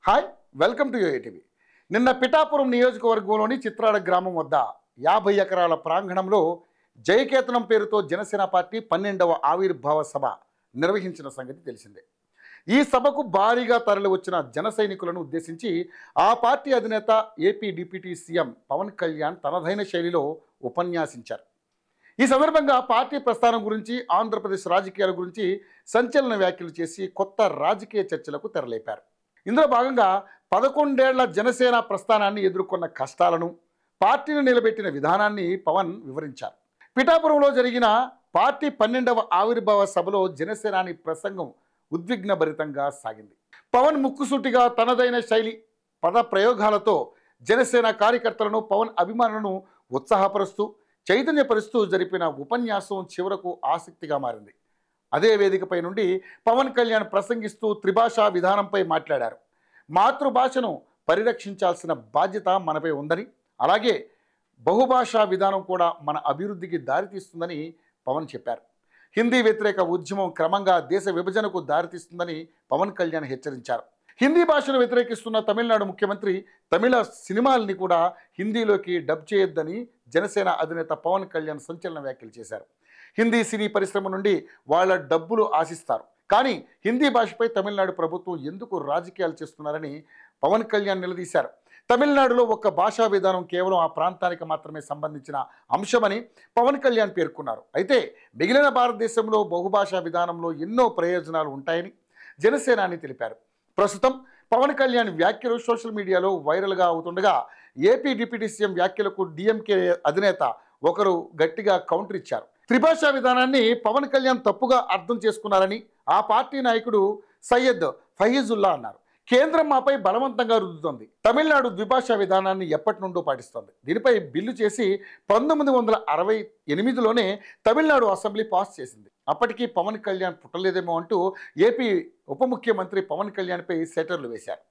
Hi, welcome to యూఏటీవీ. నిన్న పిఠాపురం నియోజకవర్గంలోని చిత్రాడ గ్రామం వద్ద 50 ఎకరాల ప్రాంగణంలో జయకేతనం పేరుతో జనసేన పార్టీ 12వ ఆవిర్భావ సభ నిర్వహించిన సంగతి తెలిసిందే. ఈ సభకు భారీగా తరలి వచ్చిన జన సైనికులను ఉద్దేశించి ఆ పార్టీ అధినేత AP deputy CM Pawan Kalyan తనదైన శైలిలో ఉపన్యాసించారు. ఈ సందర్భంగా పార్టీ ప్రస్థానం గురించి, ఆంధ్రప్రదేశ్ రాజకీయాల గురించి సంచలన వ్యాఖ్యలు చేసి కొత్త రాజకీయ చర్చలకు తెరలేపారు. ఇందులో భాగంగా 11 ఏళ్ల జనసేన ప్రస్థానాన్ని ఎదుర్కొన్న కష్టాలను, పార్టీని నిలబెట్టిన విధానాన్ని పవన్ వివరించారు. పిఠాపురంలో జరిగిన పార్టీ 12వ ఆవిర్భావ సభలో జనసేనాని ప్రసంగం ఉద్విగ్నభరితంగా సాగింది. పవన్ ముక్కుసూటిగా తనదైన శైలి, పద ప్రయోగాలతో జనసేన కార్యకర్తలను, పవన్ అభిమానులను ఉత్సాహపరుస్తూ, చైతన్యపరుస్తూ జరిపిన ఉపన్యాసం చివరకు ఆసక్తిగా మారింది. అదే వేదికపై నుండి పవన్ కళ్యాణ్ ప్రసంగిస్తూ త్రిభాషా విధానంపై మాట్లాడారు. మాతృభాషను పరిరక్షించాల్సిన బాధ్యత మనపై ఉందని, అలాగే బహుభాషా విధానం కూడా మన అభివృద్ధికి దారితీస్తుందని పవన్ చెప్పారు. హిందీ వ్యతిరేక ఉద్యమం క్రమంగా దేశ విభజనకు దారితీస్తుందని పవన్ కళ్యాణ్ హెచ్చరించారు. హిందీ భాషను వ్యతిరేకిస్తున్న తమిళనాడు ముఖ్యమంత్రి తమిళ సినిమాల్ని కూడా హిందీలోకి డబ్ చేయొద్దని జనసేన అధినేత పవన్ కళ్యాణ్ సంచలన వ్యాఖ్యలు చేశారు. హిందీ సినీ పరిశ్రమ నుండి వాళ్ళ డబ్బులు ఆశిస్తారు, కానీ హిందీ భాషపై తమిళనాడు ప్రభుత్వం ఎందుకు రాజకీయాలు చేస్తున్నారని పవన్ కళ్యాణ్ నిలదీశారు. తమిళనాడులో ఒక్క భాషా విధానం కేవలం ఆ ప్రాంతానికి మాత్రమే సంబంధించిన అంశమని పవన్ కళ్యాణ్ పేర్కొన్నారు. అయితే మిగిలిన భారతదేశంలో బహుభాషా విధానంలో ఎన్నో ప్రయోజనాలు ఉంటాయని జనసేనాని తెలిపారు. ప్రస్తుతం పవన్ కళ్యాణ్ వ్యాఖ్యలు సోషల్ మీడియాలో వైరల్గా అవుతుండగా, ఏపీ డిప్యూటీ సీఎం వ్యాఖ్యలకు డిఎంకే అధినేత ఒకరు గట్టిగా కౌంటర్ ఇచ్చారు. త్రిభాషా విధానాన్ని పవన్ కళ్యాణ్ తప్పుగా అర్థం చేసుకున్నారని ఆ పార్టీ నాయకుడు సయ్యద్ ఫహీజుల్లా అన్నారు. కేంద్రం మాపై బలవంతంగా రుద్దుతోంది. తమిళనాడు ద్విభాషా విధానాన్ని ఎప్పటి నుండో పాటిస్తోంది. దీనిపై బిల్లు చేసి 1968లోనే తమిళనాడు అసెంబ్లీ పాస్ చేసింది. అప్పటికీ పవన్ కళ్యాణ్ పుట్టలేదేమో అంటూ ఏపీ ఉప ముఖ్యమంత్రి పవన్ కళ్యాణ్పై సెటర్లు వేశారు.